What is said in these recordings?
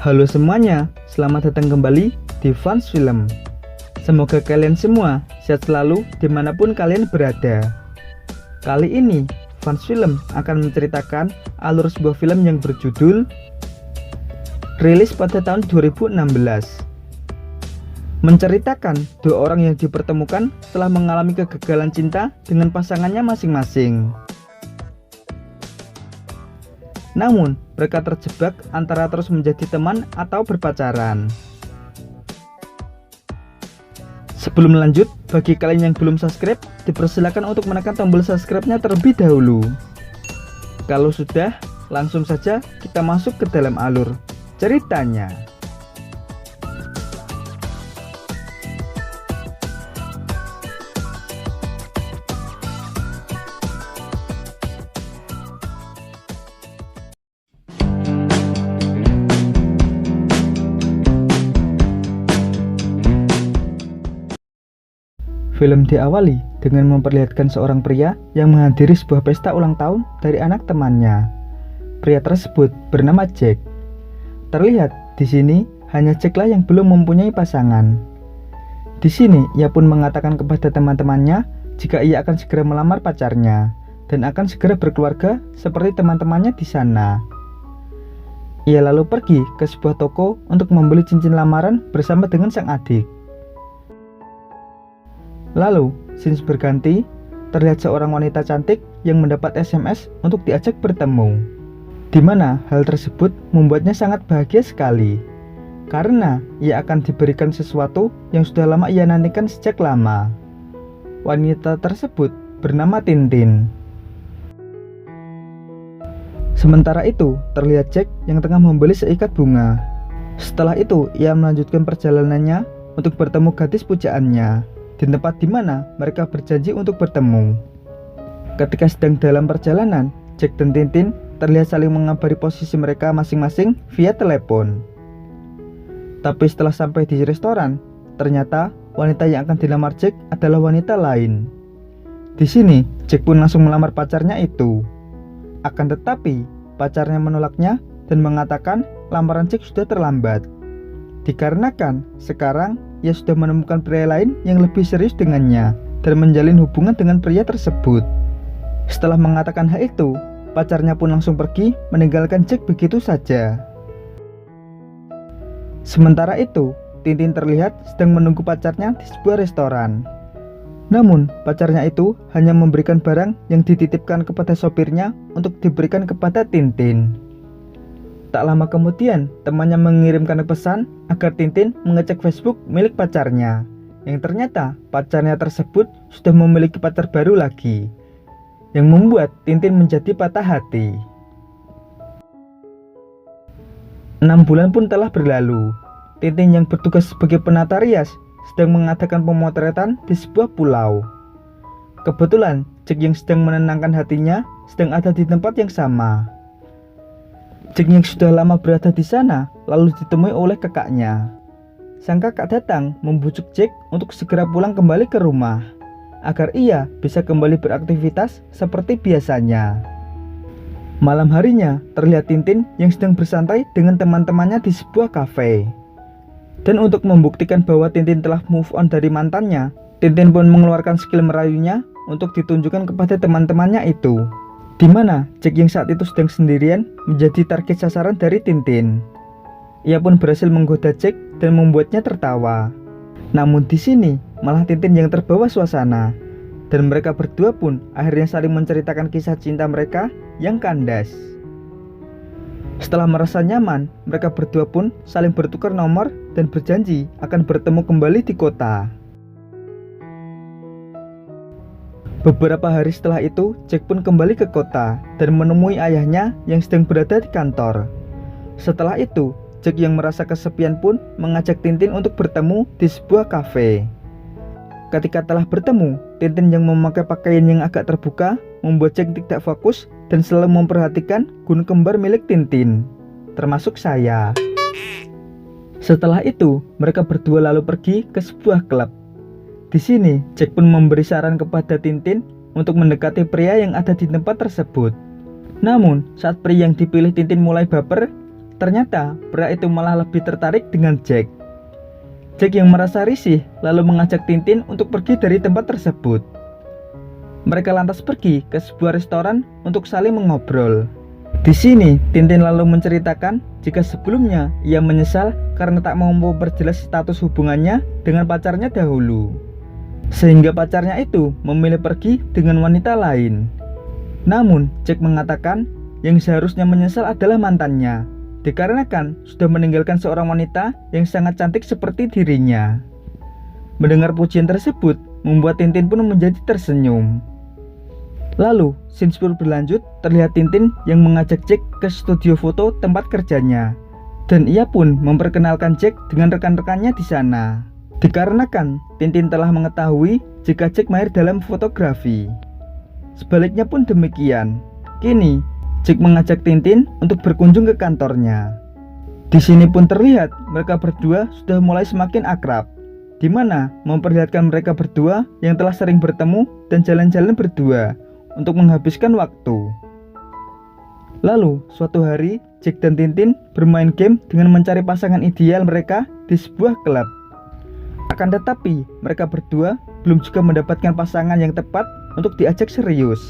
Halo semuanya, selamat datang kembali di Fans Film. Semoga kalian semua sehat selalu dimanapun kalian berada. Kali ini, Fans Film akan menceritakan alur sebuah film yang berjudul rilis pada tahun 2016. Menceritakan dua orang yang dipertemukan setelah mengalami kegagalan cinta dengan pasangannya masing-masing. Namun, mereka terjebak antara terus menjadi teman atau berpacaran. Sebelum lanjut, bagi kalian yang belum subscribe, dipersilakan untuk menekan tombol subscribe-nya terlebih dahulu. Kalau sudah, langsung saja kita masuk ke dalam alur ceritanya. Film diawali dengan memperlihatkan seorang pria yang menghadiri sebuah pesta ulang tahun dari anak temannya. Pria tersebut bernama Jack. Terlihat di sini hanya Jack lah yang belum mempunyai pasangan. Di sini ia pun mengatakan kepada teman-temannya jika ia akan segera melamar pacarnya dan akan segera berkeluarga seperti teman-temannya di sana. Ia lalu pergi ke sebuah toko untuk membeli cincin lamaran bersama dengan sang adik. Lalu, scenes berganti, terlihat seorang wanita cantik yang mendapat SMS untuk diajak bertemu. Di mana hal tersebut membuatnya sangat bahagia sekali, karena ia akan diberikan sesuatu yang sudah lama ia nantikan sejak lama. Wanita tersebut bernama Tintin. Sementara itu, terlihat Jack yang tengah membeli seikat bunga. Setelah itu, ia melanjutkan perjalanannya untuk bertemu gadis pujaannya di tempat di mana mereka berjanji untuk bertemu. Ketika sedang dalam perjalanan, Jack dan Tintin terlihat saling mengabari posisi mereka masing-masing via telepon. Tapi setelah sampai di restoran, ternyata wanita yang akan dilamar Jack adalah wanita lain. Di sini, Jack pun langsung melamar pacarnya itu. Akan tetapi, pacarnya menolaknya dan mengatakan lamaran Jack sudah terlambat. Dikarenakan sekarang ia sudah menemukan pria lain yang lebih serius dengannya dan menjalin hubungan dengan pria tersebut. Setelah mengatakan hal itu, pacarnya pun langsung pergi meninggalkan Jack begitu saja. Sementara itu, Tintin terlihat sedang menunggu pacarnya di sebuah restoran. Namun, pacarnya itu hanya memberikan barang yang dititipkan kepada sopirnya untuk diberikan kepada Tintin. Tak lama kemudian, temannya mengirimkan pesan agar Tintin mengecek Facebook milik pacarnya, yang ternyata pacarnya tersebut sudah memiliki pacar baru lagi, yang membuat Tintin menjadi patah hati. 6 bulan pun telah berlalu. Tintin yang bertugas sebagai penata rias sedang mengadakan pemotretan di sebuah pulau. Kebetulan, Jack yang sedang menenangkan hatinya sedang ada di tempat yang sama. Jack yang sudah lama berada di sana lalu ditemui oleh kakaknya. Sang kakak datang membujuk Jack untuk segera pulang kembali ke rumah agar ia bisa kembali beraktivitas seperti biasanya. Malam harinya terlihat Tintin yang sedang bersantai dengan teman-temannya di sebuah kafe. Dan untuk membuktikan bahwa Tintin telah move on dari mantannya, Tintin pun mengeluarkan skill merayunya untuk ditunjukkan kepada teman-temannya itu. Di mana Jack yang saat itu sedang sendirian menjadi target sasaran dari Tintin. Ia pun berhasil menggoda Jack dan membuatnya tertawa. Namun di sini malah Tintin yang terbawa suasana, dan mereka berdua pun akhirnya saling menceritakan kisah cinta mereka yang kandas. Setelah merasa nyaman, mereka berdua pun saling bertukar nomor dan berjanji akan bertemu kembali di kota. Beberapa hari setelah itu, Jack pun kembali ke kota dan menemui ayahnya yang sedang berada di kantor. Setelah itu, Jack yang merasa kesepian pun mengajak Tintin untuk bertemu di sebuah kafe. Ketika telah bertemu, Tintin yang memakai pakaian yang agak terbuka membuat Jack tidak fokus dan selalu memperhatikan gunung kembar milik Tintin, termasuk saya. Setelah itu, mereka berdua lalu pergi ke sebuah klub. Di sini, Jack pun memberi saran kepada Tintin untuk mendekati pria yang ada di tempat tersebut. Namun, saat pria yang dipilih Tintin mulai baper, Ternyata pria itu malah lebih tertarik dengan Jack. Jack yang merasa risih lalu mengajak Tintin untuk pergi dari tempat tersebut. Mereka lantas pergi ke sebuah restoran untuk saling mengobrol. Di sini Tintin lalu menceritakan jika sebelumnya ia menyesal karena tak mau memperjelas status hubungannya dengan pacarnya dahulu, sehingga pacarnya itu memilih pergi dengan wanita lain. Namun Jack mengatakan yang seharusnya menyesal adalah mantannya, dikarenakan sudah meninggalkan seorang wanita yang sangat cantik seperti dirinya. Mendengar pujian tersebut membuat Tintin pun menjadi tersenyum. Lalu scene pun berlanjut, terlihat Tintin yang mengajak Jack ke studio foto tempat kerjanya, dan ia pun memperkenalkan Jack dengan rekan-rekannya di sana. Dikarenakan Tintin telah mengetahui jika Jack mahir dalam fotografi. Sebaliknya pun demikian. Kini Jack mengajak Tintin untuk berkunjung ke kantornya. Di sini pun terlihat mereka berdua sudah mulai semakin akrab, di mana memperlihatkan mereka berdua yang telah sering bertemu dan jalan-jalan berdua untuk menghabiskan waktu. Lalu suatu hari Jack dan Tintin bermain game dengan mencari pasangan ideal mereka di sebuah klub. Akan tetapi mereka berdua belum juga mendapatkan pasangan yang tepat untuk diajak serius.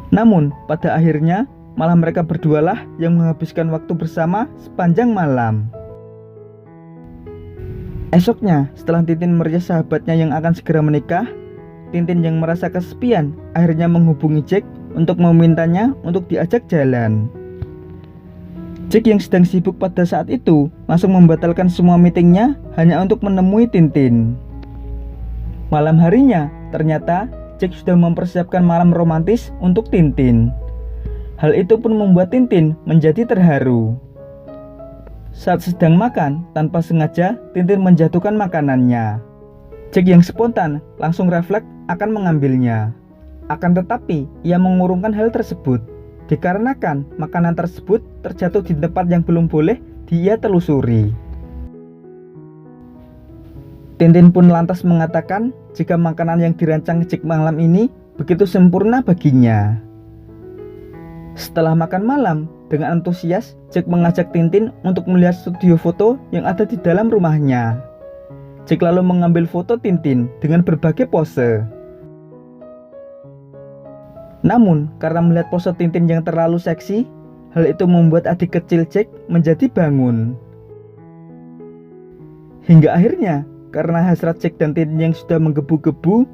Namun pada akhirnya malah mereka berdualah yang menghabiskan waktu bersama sepanjang malam. Esoknya setelah Tintin merias sahabatnya yang akan segera menikah, Tintin yang merasa kesepian akhirnya menghubungi Jack untuk memintanya untuk diajak jalan. Jack yang sedang sibuk pada saat itu langsung membatalkan semua meetingnya hanya untuk menemui Tintin. Malam harinya ternyata Jack sudah mempersiapkan malam romantis untuk Tintin. Hal itu pun membuat Tintin menjadi terharu. Saat sedang makan, tanpa sengaja Tintin menjatuhkan makanannya. Jack yang spontan langsung refleks akan mengambilnya. Akan tetapi ia mengurungkan hal tersebut, dikarenakan makanan tersebut terjatuh di tempat yang belum boleh dia telusuri. Tintin pun lantas mengatakan jika makanan yang dirancang Jack malam ini begitu sempurna baginya. Setelah makan malam, dengan antusias Jack mengajak Tintin untuk melihat studio foto yang ada di dalam rumahnya. Jack lalu mengambil foto Tintin dengan berbagai pose. Namun karena melihat pose Tintin yang terlalu seksi, hal itu membuat adik kecil Jack menjadi bangun. Hingga akhirnya karena hasrat Jack dan Tintin yang sudah menggebu-gebu,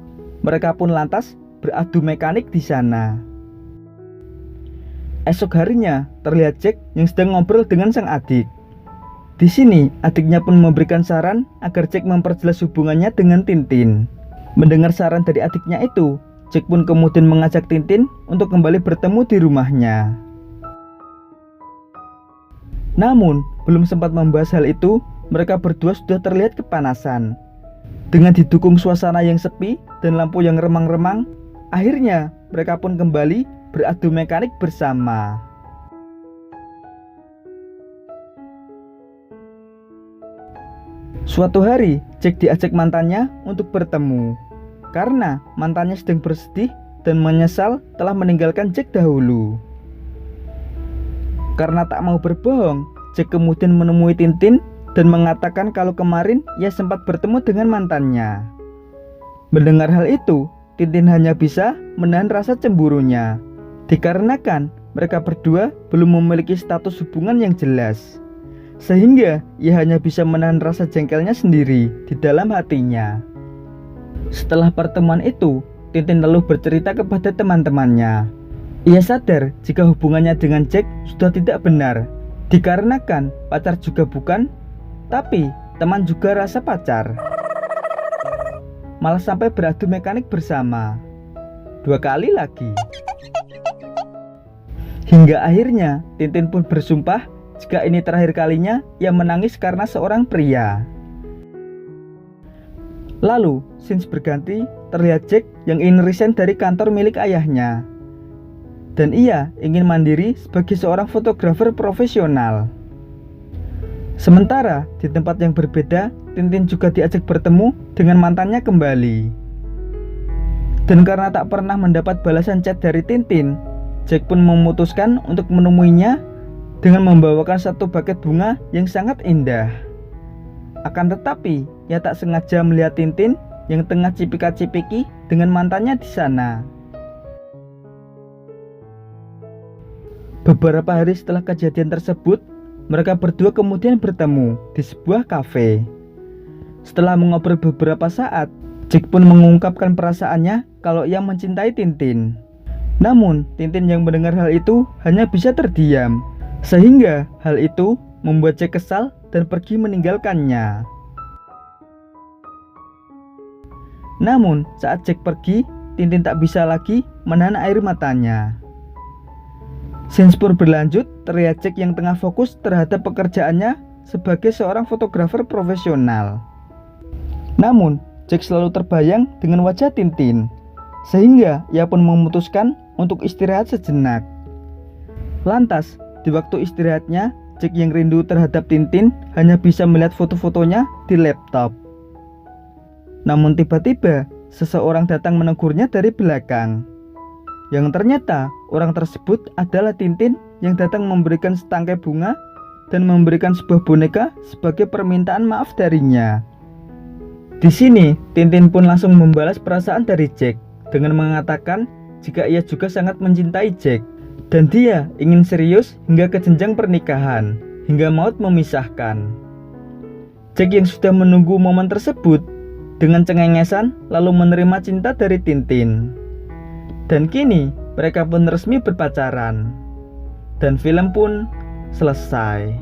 mereka pun lantas beradu mekanik di sana. Esok harinya terlihat Jack yang sedang ngobrol dengan sang adik. Di sini adiknya pun memberikan saran agar Jack memperjelas hubungannya dengan Tintin. Mendengar saran dari adiknya itu, Jack pun kemudian mengajak Tintin untuk kembali bertemu di rumahnya. Namun belum sempat membahas hal itu, mereka berdua sudah terlihat kepanasan. Dengan didukung suasana yang sepi dan lampu yang remang-remang, akhirnya mereka pun kembali beradu mekanik bersama. Suatu hari, Jack diajak mantannya untuk bertemu, karena mantannya sedang bersedih dan menyesal telah meninggalkan Jack dahulu. Karena tak mau berbohong, Jack kemudian menemui Tintin dan mengatakan kalau kemarin ia sempat bertemu dengan mantannya. Mendengar hal itu, Tintin hanya bisa menahan rasa cemburunya, dikarenakan mereka berdua belum memiliki status hubungan yang jelas, sehingga ia hanya bisa menahan rasa jengkelnya sendiri di dalam hatinya. Setelah pertemuan itu, Tintin lalu bercerita kepada teman-temannya. Ia sadar jika hubungannya dengan Jack sudah tidak benar, dikarenakan pacar juga bukan, tapi teman juga rasa pacar. Malah sampai beradu mekanik bersama 2 kali lagi. Hingga akhirnya Tintin pun bersumpah jika ini terakhir kalinya ia menangis karena seorang pria. Lalu scenes berganti, terlihat Jack yang ingin resign dari kantor milik ayahnya, dan ia ingin mandiri sebagai seorang fotografer profesional. Sementara di tempat yang berbeda, Tintin juga diajak bertemu dengan mantannya kembali. Dan karena tak pernah mendapat balasan chat dari Tintin, Jack pun memutuskan untuk menemuinya dengan membawakan satu buket bunga yang sangat indah. Akan tetapi, ia tak sengaja melihat Tintin yang tengah cipika-cipiki dengan mantannya di sana. Beberapa hari setelah kejadian tersebut, mereka berdua kemudian bertemu di sebuah kafe. Setelah mengobrol beberapa saat, Jack pun mengungkapkan perasaannya kalau ia mencintai Tintin. Namun, Tintin yang mendengar hal itu hanya bisa terdiam, sehingga hal itu membuat Jack kesal dan pergi meninggalkannya. Namun, saat Jack pergi, Tintin tak bisa lagi menahan air matanya. Scenes pun berlanjut, terlihat Jack yang tengah fokus terhadap pekerjaannya sebagai seorang fotografer profesional. Namun, Jack selalu terbayang dengan wajah Tintin, sehingga ia pun memutuskan untuk istirahat sejenak. Lantas, di waktu istirahatnya, Jack yang rindu terhadap Tintin hanya bisa melihat foto-fotonya di laptop. Namun tiba-tiba, seseorang datang menegurnya dari belakang. Yang ternyata orang tersebut adalah Tintin yang datang memberikan setangkai bunga dan memberikan sebuah boneka sebagai permintaan maaf darinya. Di sini, Tintin pun langsung membalas perasaan dari Jack dengan mengatakan jika ia juga sangat mencintai Jack dan dia ingin serius hingga ke jenjang pernikahan hingga maut memisahkan. Jack yang sudah menunggu momen tersebut dengan cengengesan lalu menerima cinta dari Tintin. Dan kini mereka pun resmi berpacaran. Dan film pun selesai.